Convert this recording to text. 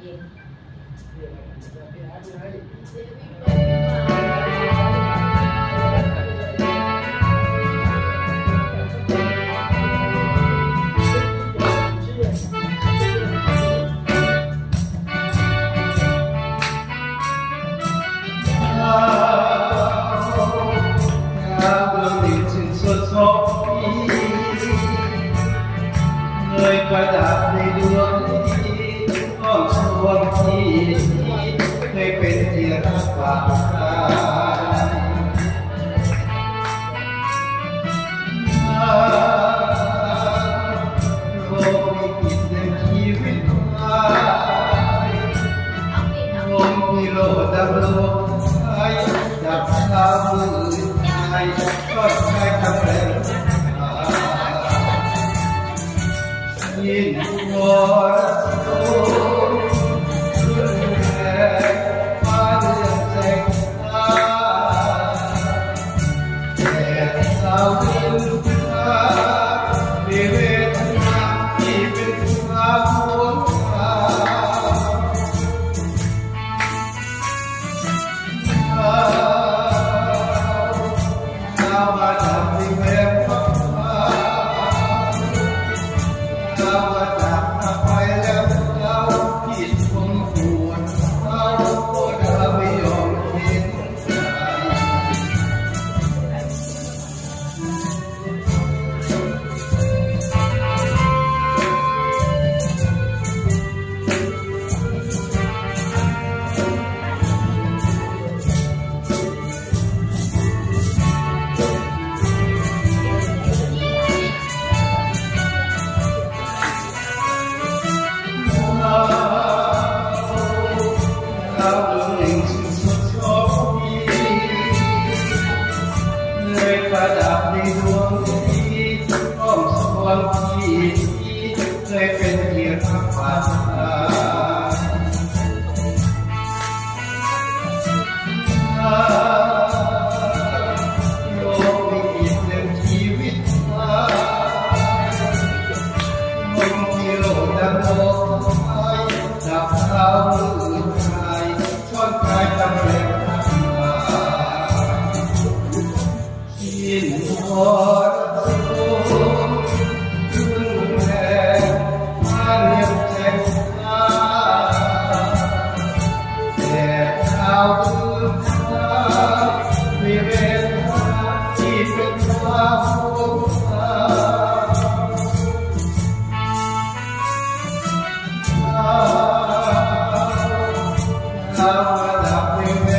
เย็นเลยประดับในดวงนี้ห้องชวงที่เคยเป็นที่รักฝากใจโลกมีกิจในชีวิตลมพิโรธดำลงใจจับเท้ามือใจก็ใช้คำแรงยินวอนโอ้รุ่นแห่ฟ้าเรืองแสงตาแต่สาวเดินทางมีเวทนาที่เป็นความหวงหาดาวมาดับในแบบฟ้าว่าจากมาไปแล้วเราผิดคงควรเราก็ไม่ยอมเห็นใจประดับในดวงที่ห้องสวงที่เคยเป็นที่รักฝากใจโลกมีอีกหนึ่งชีวิตมนที่โลกดำโลกไทยจับเท้ามือชายช้อนกายตำแหน่งยินวอนโอ้รุ่นแห่ฟ้าเรืองแสงตาแต่ชาวเมืองมีเวทนาที่เป็นความหวงหาดาวประดับใน